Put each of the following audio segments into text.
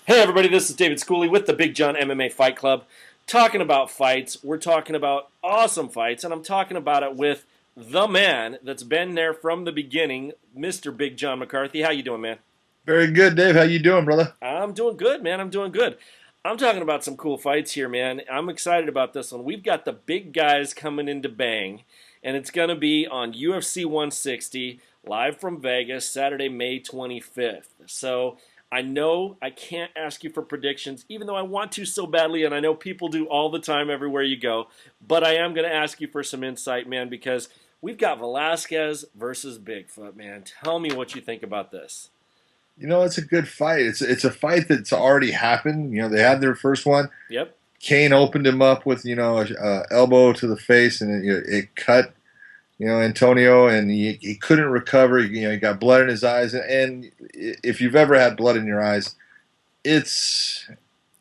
Hey everybody, this is David Schooley with the Big John MMA Fight Club. Talking about fights, we're talking about awesome fights, and I'm talking about it with the man that's been there from the beginning, Mr. Big John McCarthy. How you doing, man? Very good, Dave. How you doing, brother? I'm doing good, man. I'm doing good. I'm talking about some cool fights here, man. I'm excited about this one. We've got the big guys coming into Bang, and it's going to be on UFC 160, live from Vegas, Saturday, May 25th. So I know I can't ask you for predictions, even though I want to so badly, and I know people do all the time everywhere you go, but I am going to ask you for some insight, man, because we've got Velasquez versus BigFoot, man. Tell me what you think about this. It's a good fight. It's a fight that's already happened. They had their first one. Yep. Kane opened him up with a elbow to the face, and it cut Antonio, and he couldn't recover. He got blood in his eyes, and if you've ever had blood in your eyes, it's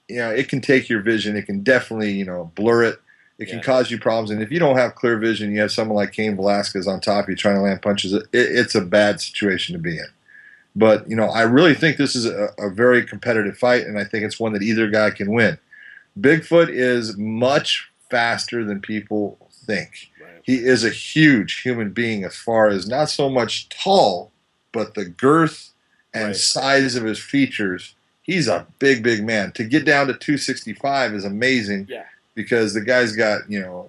it can take your vision. It can definitely blur it. It can cause you problems, and if you don't have clear vision, you have someone like Cain Velasquez on top of you trying to land punches. It's a bad situation to be in. But, I really think this is a very competitive fight, and I think it's one that either guy can win. BigFoot is much faster than people think. Right. He is a huge human being as far as not so much tall, but the girth and size of his features. He's a big, big man. To get down to 265 is amazing because the guy's got,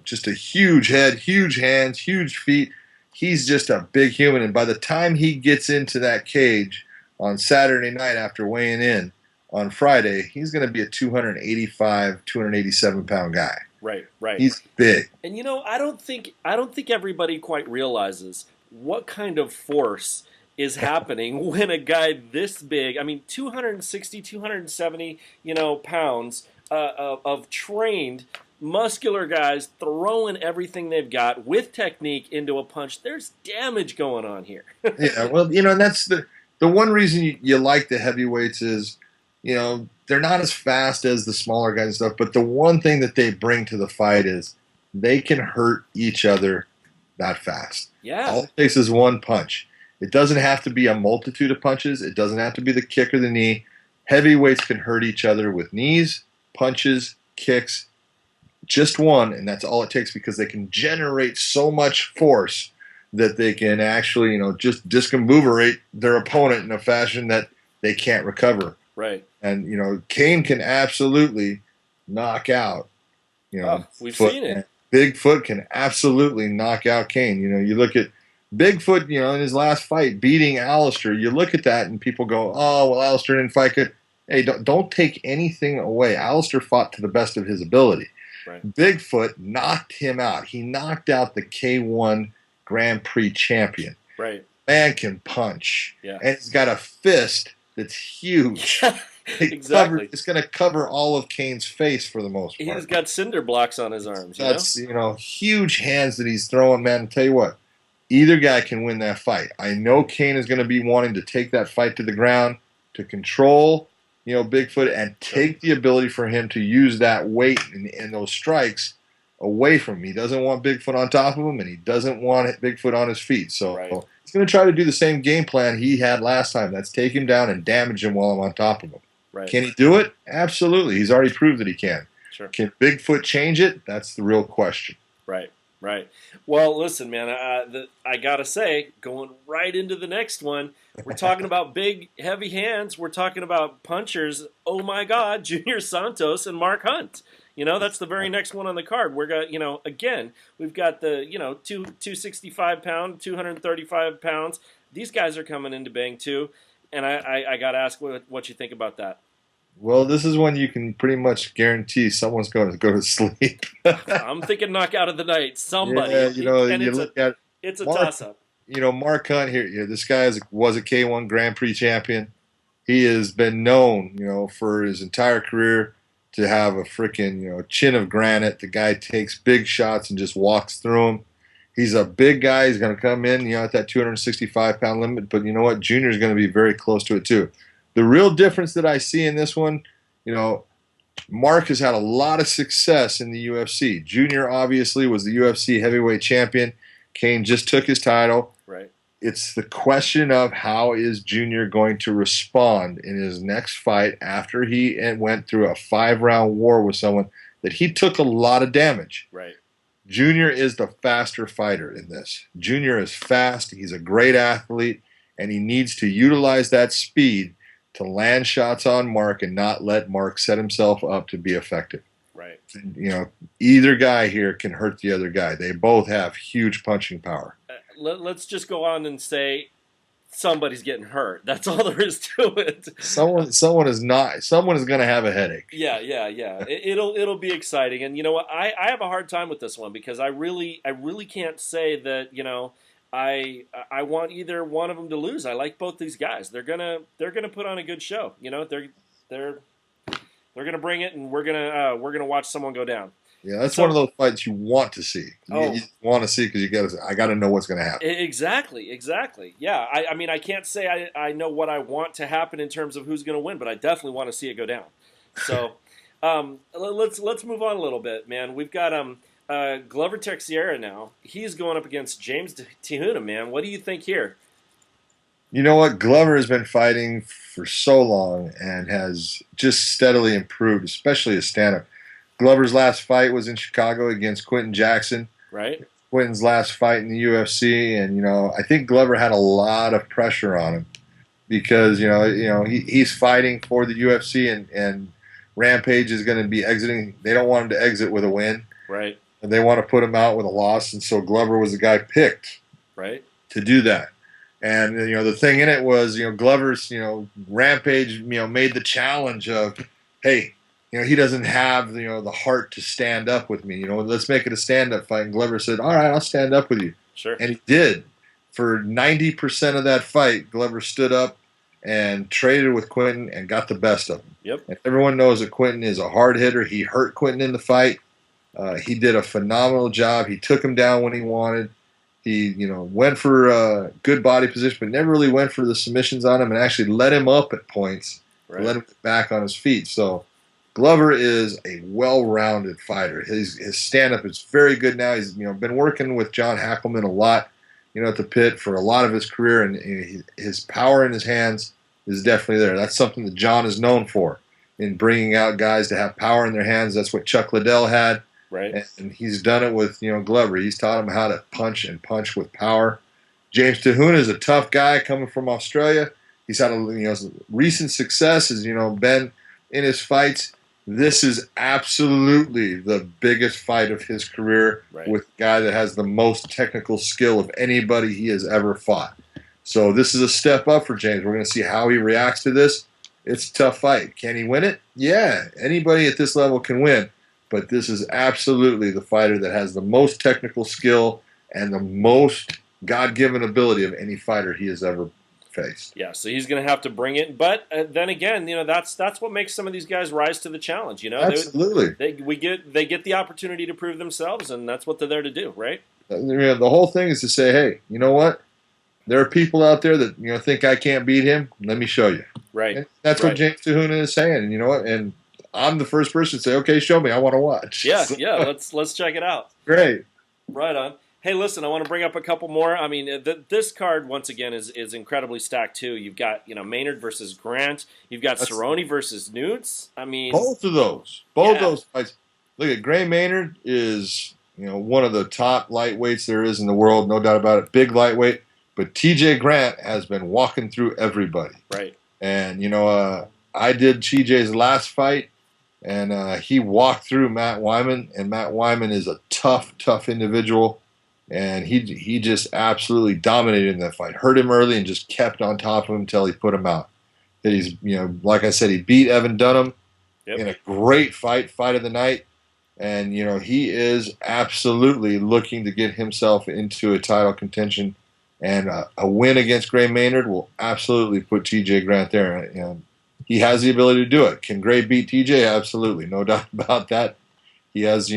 just a huge head, huge hands, huge feet. He's just a big human, and by the time he gets into that cage on Saturday night after weighing in on Friday, he's going to be a 285, 287-pound guy. Right. He's big. And I don't think everybody quite realizes what kind of force is happening when a guy this big, 260, 270, pounds of trained muscular guys throwing everything they've got with technique into a punch. There's damage going on here. Yeah, well, and that's the one reason you like the heavyweights is, they're not as fast as the smaller guys and stuff, but the one thing that they bring to the fight is they can hurt each other that fast. Yeah. All it takes is one punch. It doesn't have to be a multitude of punches. It doesn't have to be the kick or the knee. Heavyweights can hurt each other with knees, punches, kicks, just one, and that's all it takes because they can generate so much force that they can actually, just discombobulate their opponent in a fashion that they can't recover. Right. And, Kane can absolutely knock out, we've Foot. seen it. BigFoot can absolutely knock out Kane. You look at BigFoot, in his last fight, beating Alistair, you look at that and people go, oh, well, Alistair didn't fight good. Hey, don't take anything away. Alistair fought to the best of his ability. Right. BigFoot knocked him out. He knocked out the K1 Grand Prix champion. Right. Man can punch. Yeah. And he's got a fist that's huge. Exactly. It's going to cover all of Kane's face for the most part. He's got cinder blocks on his arms. That's, huge hands that he's throwing, man. I'll tell you what, either guy can win that fight. I know Kane is going to be wanting to take that fight to the ground, to control BigFoot, and take the ability for him to use that weight and those strikes away from him. He doesn't want BigFoot on top of him, and he doesn't want BigFoot on his feet. So he's going to try to do the same game plan he had last time. That's take him down and damage him while I'm on top of him. Right. Can he do it? Absolutely. He's already proved that he can. Sure. Can BigFoot change it? That's the real question. Right. Well, listen, man, I got to say, going right into the next one, we're talking about big, heavy hands. We're talking about punchers. Oh, my God, Junior Santos and Mark Hunt. That's the very next one on the card. We're got, again, we've got the, 265 pound, 235 pounds. These guys are coming into Bang, too. And I got to ask what you think about that. Well, this is when you can pretty much guarantee someone's going to go to sleep. I'm thinking knockout of the night. Somebody. Yeah, and it's a toss-up. Mark Hunt here. This guy was a K1 Grand Prix champion. He has been known, for his entire career to have a freaking, chin of granite. The guy takes big shots and just walks through them. He's a big guy. He's going to come in, at that 265-pound limit. But you know what? Junior's going to be very close to it, too. The real difference that I see in this one, Mark has had a lot of success in the UFC. Junior obviously was the UFC heavyweight champion. Kane just took his title. Right. It's the question of how is Junior going to respond in his next fight after he went through a 5-round war with someone that he took a lot of damage. Right. Junior is the faster fighter in this. Junior is fast. He's a great athlete, and he needs to utilize that speed to land shots on Mark and not let Mark set himself up to be effective. Right. Either guy here can hurt the other guy. They both have huge punching power. Let's just go on and say somebody's getting hurt. That's all there is to it. Someone is going to have a headache. Yeah. It'll be exciting, and you know what? I have a hard time with this one because I really can't say that I want either one of them to lose. I like both these guys. They're gonna put on a good show. They're gonna bring it, and we're gonna watch someone go down. Yeah, that's one of those fights you want to see. You want to see because I got to know what's going to happen. Exactly. Yeah, I mean, I can't say I know what I want to happen in terms of who's going to win, but I definitely want to see it go down. So let's move on a little bit, man. We've got Glover Teixeira now. He's going up against James Tijuna, man. What do you think here? You know what? Glover has been fighting for so long and has just steadily improved, especially his stand-up. Glover's last fight was in Chicago against Quentin Jackson. Right. Quentin's last fight in the UFC, and I think Glover had a lot of pressure on him because he's fighting for the UFC, and Rampage is going to be exiting. They don't want him to exit with a win. Right. And they want to put him out with a loss, and so Glover was the guy picked. Right. To do that. And the thing in it was Glover's Rampage made the challenge of, hey, he doesn't have the heart to stand up with me. Let's make it a stand-up fight. And Glover said, all right, I'll stand up with you. Sure. And he did. For 90% of that fight, Glover stood up and traded with Quentin and got the best of him. Yep. And everyone knows that Quentin is a hard hitter. He hurt Quentin in the fight. He did a phenomenal job. He took him down when he wanted. He went for good body position, but never really went for the submissions on him and actually let him up at points. Right. Let him get back on his feet. So Glover is a well-rounded fighter. His stand-up is very good now. He's been working with John Hackleman a lot, at the pit for a lot of his career, and his power in his hands is definitely there. That's something that John is known for, in bringing out guys to have power in their hands. That's what Chuck Liddell had, right? And he's done it with Glover. He's taught him how to punch with power. James Tijuna is a tough guy coming from Australia. He's had recent success. Has been in his fights. This is absolutely the biggest fight of his career, right, with a guy that has the most technical skill of anybody he has ever fought. So this is a step up for James. We're going to see how he reacts to this. It's a tough fight. Can he win it? Yeah, anybody at this level can win. But this is absolutely the fighter that has the most technical skill and the most God-given ability of any fighter he has ever faced. Yeah, so he's going to have to bring it. But then again, that's what makes some of these guys rise to the challenge. Absolutely, they get the opportunity to prove themselves, and that's what they're there to do, right? The whole thing is to say, hey, you know what? There are people out there that think I can't beat him. Let me show you. Right. And that's what James Tijuna is saying. And you know what? And I'm the first person to say, okay, show me. I want to watch. Yeah, let's check it out. Great. Right on. Hey, listen, I want to bring up a couple more. I mean, this card, once again, is incredibly stacked, too. You've got, Maynard versus Grant. You've got Cerrone versus Newts. I mean... Both those fights. Look at Gray Maynard is, one of the top lightweights there is in the world, no doubt about it. Big lightweight. But TJ Grant has been walking through everybody. Right. And, I did TJ's last fight, and he walked through Matt Wyman, and Matt Wyman is a tough individual. And he just absolutely dominated in that fight. Hurt him early and just kept on top of him until he put him out. That he's, like I said, he beat Evan Dunham in a great fight of the night. And, he is absolutely looking to get himself into a title contention. And a win against Gray Maynard will absolutely put TJ Grant there. And he has the ability to do it. Can Gray beat TJ? Absolutely. No doubt about that. He has,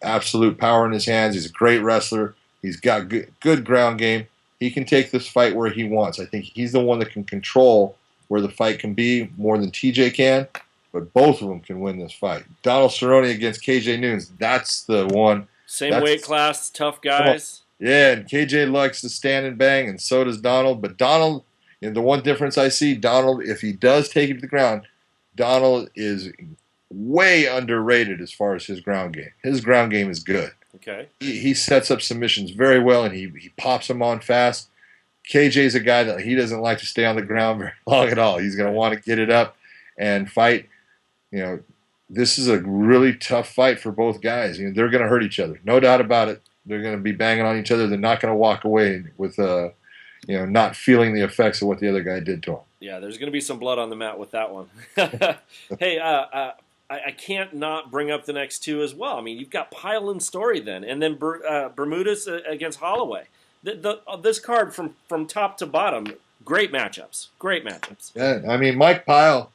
absolute power in his hands. He's a great wrestler. He's got good ground game. He can take this fight where he wants. I think he's the one that can control where the fight can be more than TJ can, but both of them can win this fight. Donald Cerrone against KJ Nunes, that's the one. Same weight class, tough guys. Yeah, and KJ likes to stand and bang, and so does Donald. But Donald, the one difference I see, Donald, if he does take him to the ground, Donald is way underrated as far as his ground game. His ground game is good. Okay. He sets up submissions very well, and he pops them on fast. KJ's a guy that he doesn't like to stay on the ground very long at all. He's going to want to get it up and fight. This is a really tough fight for both guys. They're going to hurt each other, no doubt about it. They're going to be banging on each other. They're not going to walk away with, not feeling the effects of what the other guy did to them. Yeah, there's going to be some blood on the mat with that one. Hey, I can't not bring up the next two as well. I mean, you've got Pyle and Story then, and then Bermudez against Holloway. This card from top to bottom, great matchups. Great matchups. Yeah, I mean, Mike Pyle,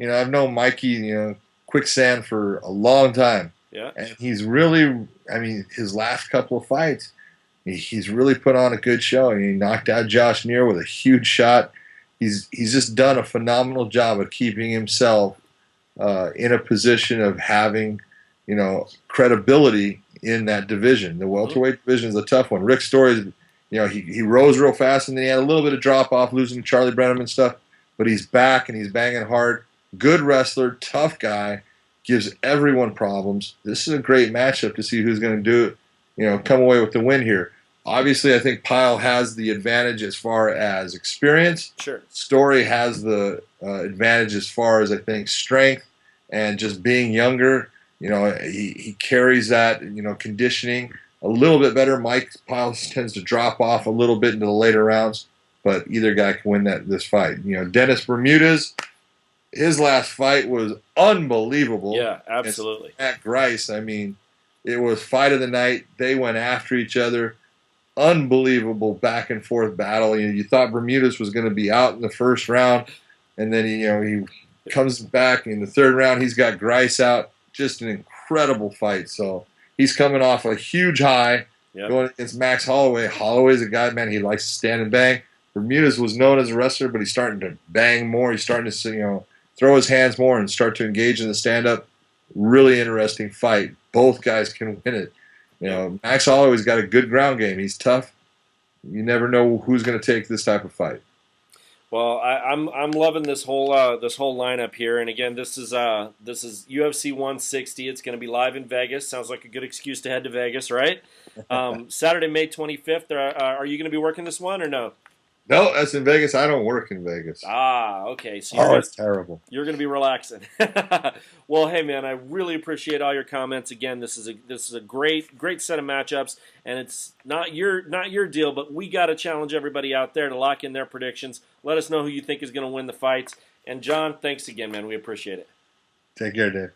I've known Mikey, Quicksand for a long time. Yeah. And he's really, his last couple of fights, he's really put on a good show. He knocked out Josh Neer with a huge shot. He's just done a phenomenal job of keeping himself in a position of having, credibility in that division. The welterweight division is a tough one. Rick Story, he rose real fast, and then he had a little bit of drop off, losing to Charlie Brennan and stuff. But he's back and he's banging hard. Good wrestler, tough guy, gives everyone problems. This is a great matchup to see who's going to come away with the win here. Obviously, I think Pyle has the advantage as far as experience. Sure. Story has the advantage as far as, I think, strength and just being younger. He carries that, conditioning a little bit better. Mike Pyle tends to drop off a little bit into the later rounds, but either guy can win this fight. Dennis Bermudez, his last fight was unbelievable. Yeah, absolutely. And Matt Grice, it was fight of the night. They went after each other. Unbelievable back and forth battle. You thought Bermudez was going to be out in the first round, and then he comes back in the third round. He's got Grice out. Just an incredible fight. So he's coming off a huge high going against Max Holloway. Holloway's a guy, man, he likes to stand and bang. Bermudez was known as a wrestler, but he's starting to bang more. He's starting to throw his hands more and start to engage in the stand-up. Really interesting fight. Both guys can win it. Max Holloway's got a good ground game. He's tough. You never know who's going to take this type of fight. Well, I'm loving this whole lineup here, and again, this is UFC 160. It's going to be live in Vegas. Sounds like a good excuse to head to Vegas, right? Saturday, May 25th. Are you going to be working this one or no? No, that's in Vegas. I don't work in Vegas. Ah, okay. So it's terrible. You're going to be relaxing. Well, hey man, I really appreciate all your comments. Again, this is a great set of matchups, and it's not your deal, but we got to challenge everybody out there to lock in their predictions. Let us know who you think is going to win the fights. And John, thanks again, man. We appreciate it. Take care, Dave.